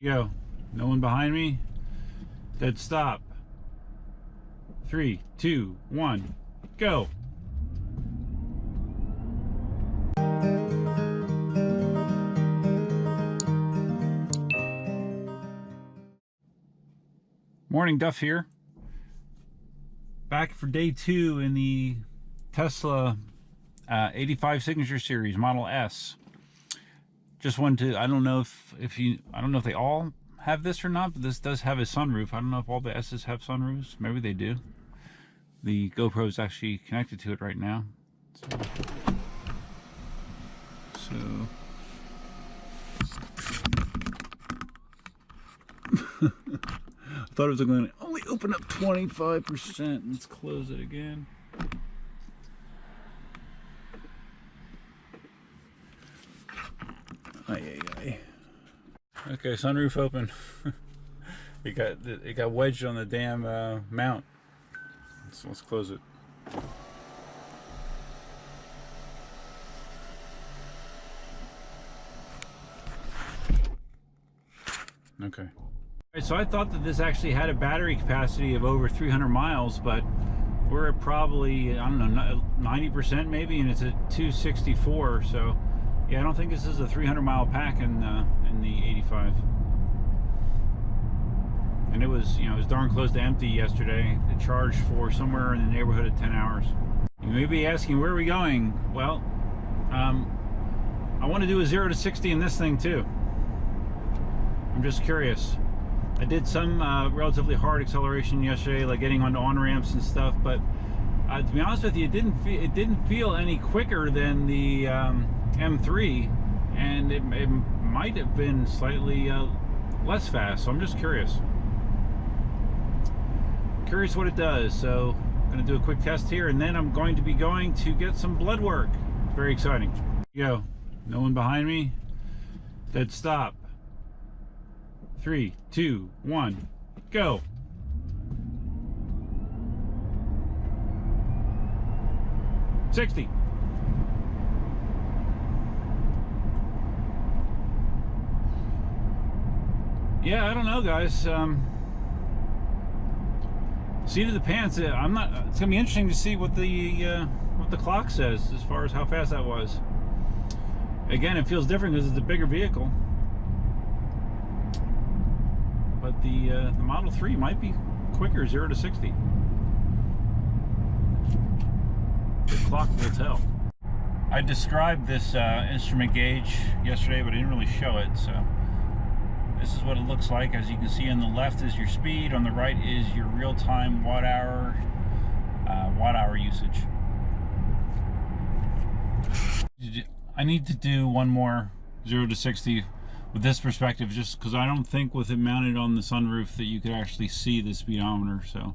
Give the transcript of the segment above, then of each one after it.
Go. No one behind me. Dead stop. 3, 2, 1, go. Morning, Duff here. Back for day 2 in the Tesla 85 Signature Series Model S. Just wanted to, I don't know if they all have this or not, but this does have a sunroof. I don't know if all the S's have sunroofs. Maybe they do. The GoPro is actually connected to it right now. So I thought it was going to only open up 25%. Let's close it again. Okay, sunroof open. it got wedged on the damn mount. Let's close it. Okay. Alright, so I thought that this actually had a battery capacity of over 300 miles, but we're at probably, I don't know, 90% maybe, and it's at 264. So yeah, I don't think this is a 300-mile pack in the 85. And it was, it was darn close to empty yesterday. It charged for somewhere in the neighborhood of 10 hours. You may be asking, where are we going? Well, I want to do a 0 to 60 in this thing too. I'm just curious. I did some relatively hard acceleration yesterday, like getting onto on-ramps and stuff, but to be honest with you, it didn't feel any quicker than the M3, and it might have been slightly less fast. So I'm just curious what it does. So I'm going to do a quick test here, and then I'm going to be going to get some blood work. It's very exciting. Go. No one behind me. Dead stop. 3, 2, 1, go. $60. Yeah, I don't know, guys. Seat of the pants. It's gonna be interesting to see what the clock says as far as how fast that was. Again, it feels different because it's a bigger vehicle. But the Model 3 might be quicker, 0 to 60. The clock will tell. I described this instrument gauge yesterday, but I didn't really show it. So this is what it looks like. As you can see, on the left is your speed, on the right is your real-time watt-hour usage. I need to do one more 0 to 60 with this perspective, just because I don't think with it mounted on the sunroof that you could actually see the speedometer. So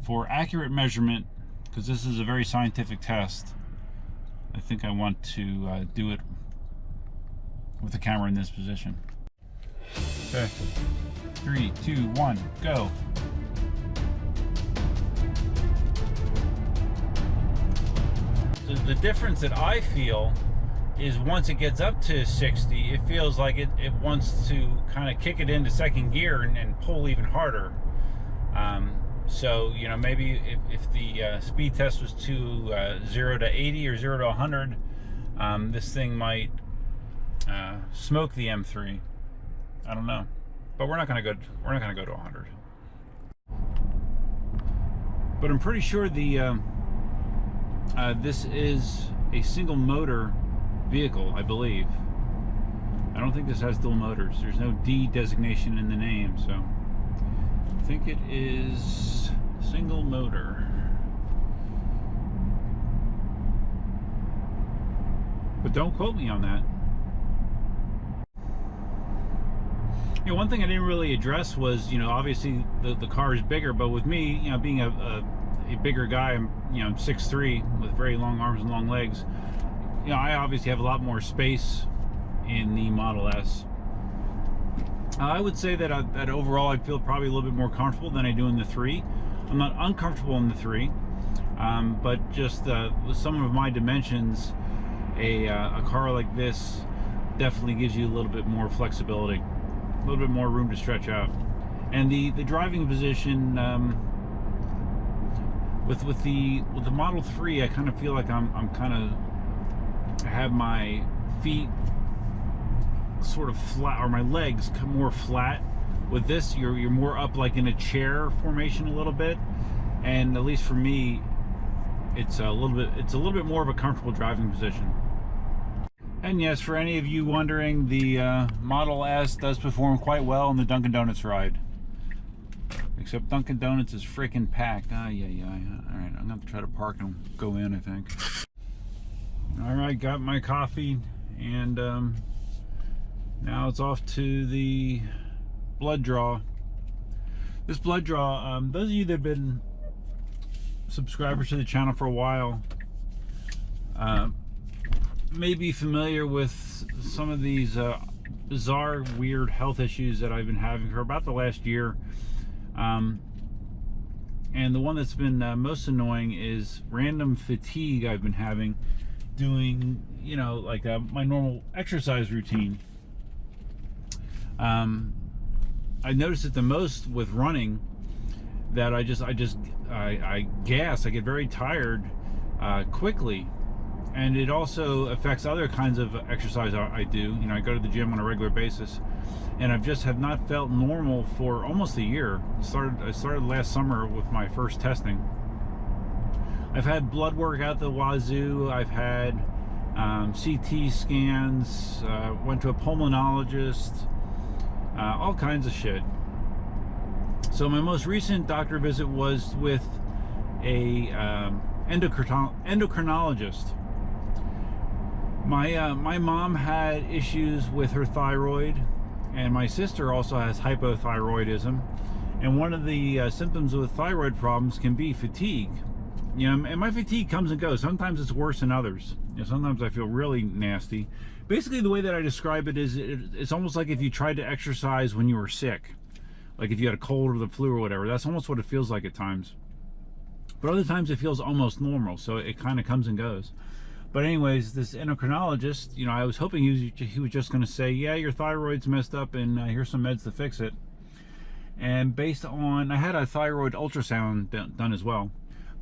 for accurate measurement, because this is a very scientific test, I think I want to do it with the camera in this position. Okay, 3, 2, 1, go. The difference that I feel is once it gets up to 60, it feels like it wants to kind of kick it into second gear and pull even harder. So, maybe if the speed test was to 0 to 80 or 0 to 100, this thing might smoke the M3. I don't know, but we're not gonna go to 100. But I'm pretty sure the this is a single motor vehicle, I believe. I don't think this has dual motors. There's no D designation in the name, so I think it is single motor. But don't quote me on that. One thing I didn't really address was, obviously the car is bigger, but with me, being a bigger guy, I'm 6'3" with very long arms and long legs. I obviously have a lot more space in the Model S. I would say that that overall I feel probably a little bit more comfortable than I do in the 3. I'm not uncomfortable in the 3, but just with some of my dimensions, a car like this definitely gives you a little bit more flexibility. a little bit more room to stretch out. And the driving position, with the Model 3, I kind of feel like I'm kind of, I have my feet sort of flat, or my legs more flat. With this, you're more up like in a chair formation a little bit, and at least for me, it's a little bit more of a comfortable driving position. And yes, for any of you wondering, the Model S does perform quite well in the Dunkin' Donuts ride. Except Dunkin' Donuts is freaking packed. Yeah. All right, I'm gonna have to try to park and go in, I think. All right, got my coffee, and now it's off to the blood draw. This blood draw, those of you that have been subscribers to the channel for a while may be familiar with some of these bizarre, weird health issues that I've been having for about the last year. And the one that's been most annoying is random fatigue I've been having doing, you know, like my normal exercise routine. I notice it the most with running, that I gas, I get very tired quickly. And it also affects other kinds of exercise I do. You know, I go to the gym on a regular basis, and I just have not felt normal for almost a year. I started last summer with my first testing. I've had blood work out the wazoo. I've had CT scans, went to a pulmonologist, all kinds of shit. So my most recent doctor visit was with a endocrinologist. My mom had issues with her thyroid, and my sister also has hypothyroidism. And one of the symptoms of thyroid problems can be fatigue. You know, and my fatigue comes and goes. Sometimes it's worse than others. You know, sometimes I feel really nasty. Basically, the way that I describe it is it's almost like if you tried to exercise when you were sick. Like if you had a cold or the flu or whatever. That's almost what it feels like at times. But other times it feels almost normal. So it kind of comes and goes. But anyways, this endocrinologist, you know, I was hoping he was just going to say, yeah, your thyroid's messed up, and here's some meds to fix it. And based on, I had a thyroid ultrasound done as well.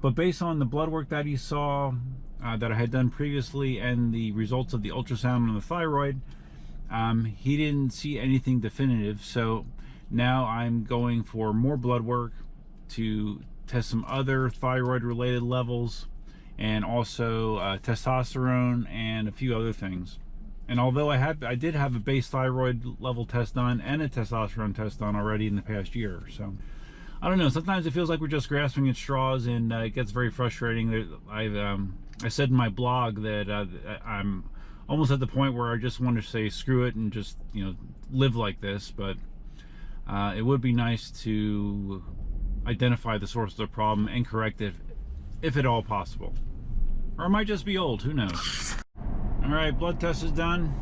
But based on the blood work that he saw, that I had done previously, and the results of the ultrasound on the thyroid, he didn't see anything definitive. So now I'm going for more blood work to test some other thyroid related levels, and also testosterone and a few other things. And although I did have a base thyroid level test done and a testosterone test done already in the past year. So I don't know, sometimes it feels like we're just grasping at straws, and it gets very frustrating. I said in my blog that I'm almost at the point where I just want to say screw it and just, you know, live like this. But it would be nice to identify the source of the problem and correct it if at all possible. Or I might just be old, who knows. All right, blood test is done.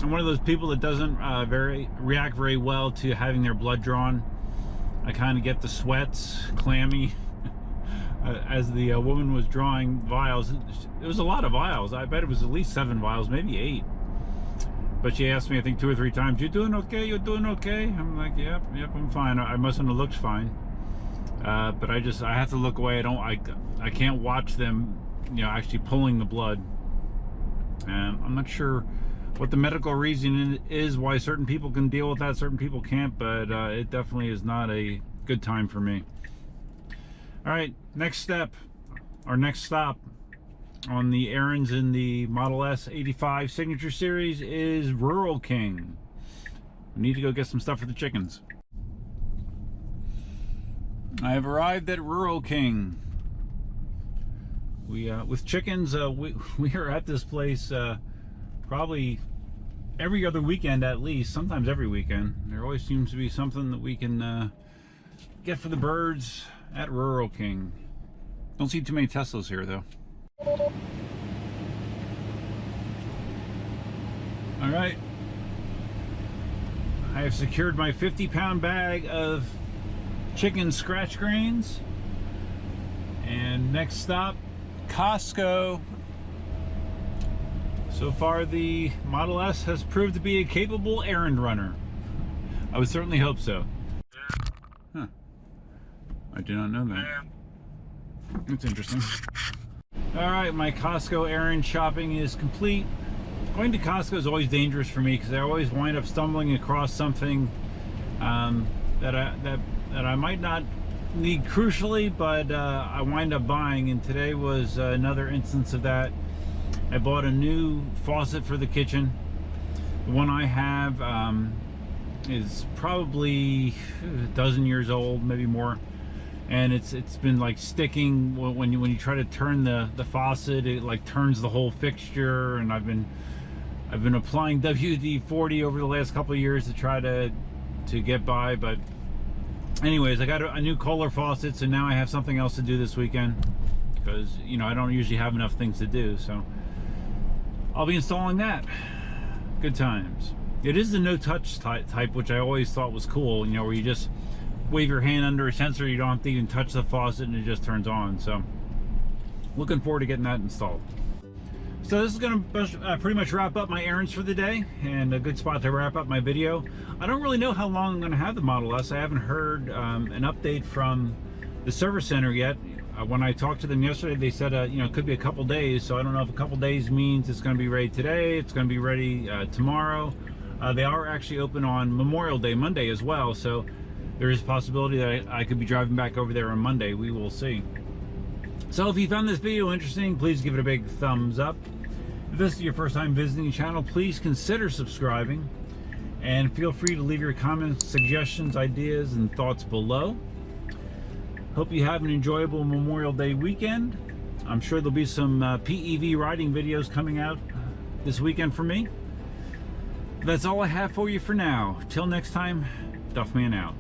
I'm one of those people that doesn't react very well to having their blood drawn. I kind of get the sweats, clammy. As the woman was drawing vials, it was a lot of vials. I bet it was at least 7 vials, maybe 8. But she asked me, I think 2 or 3 times, "You doing okay? You doing okay?" I'm like, yep, I'm fine. I mustn't have looked fine. But I have to look away. I can't watch them, you know, actually pulling the blood. I'm not sure what the medical reason is why certain people can deal with that, certain people can't, but it definitely is not a good time for me. All right, next step, our next stop on the errands in the Model S 85 Signature Series is Rural King. We need to go get some stuff for the chickens. I have arrived at Rural King. With chickens, we are at this place probably every other weekend at least, sometimes every weekend. There always seems to be something that we can get for the birds at Rural King. Don't see too many Teslas here though. All right, I have secured my 50-pound bag of chicken scratch grains, and next stop, Costco. So far the Model S has proved to be a capable errand runner. I would certainly hope so. Huh. I do not know that. That's interesting. Alright, my Costco errand shopping is complete. Going to Costco is always dangerous for me because I always wind up stumbling across something that I might not need crucially, but I wind up buying, and today was another instance of that. I bought a new faucet for the kitchen. The one I have is probably a dozen years old, maybe more, and it's been like sticking when you try to turn the faucet. It like turns the whole fixture, and I've been applying WD-40 over the last couple of years to try to get by. But anyways, I got a new Kohler faucet, so now I have something else to do this weekend because, you know, I don't usually have enough things to do, so I'll be installing that. Good times. It is the no-touch type, which I always thought was cool, you know, where you just wave your hand under a sensor, you don't have to even touch the faucet and it just turns on. So looking forward to getting that installed. So this is going to pretty much wrap up my errands for the day, and a good spot to wrap up my video. I don't really know how long I'm going to have the Model S. I haven't heard an update from the service center yet. When I talked to them yesterday, they said you know, it could be a couple days, so I don't know if a couple days means it's going to be ready today, it's going to be ready tomorrow. They are actually open on Memorial Day, Monday as well, so there is a possibility that I could be driving back over there on Monday. We will see. So if you found this video interesting, please give it a big thumbs up. If this is your first time visiting the channel, please consider subscribing, and feel free to leave your comments, suggestions, ideas, and thoughts below. Hope you have an enjoyable Memorial Day weekend. I'm sure there'll be some PEV riding videos coming out this weekend for me. That's all I have for you for now. Till next time, Duffman out.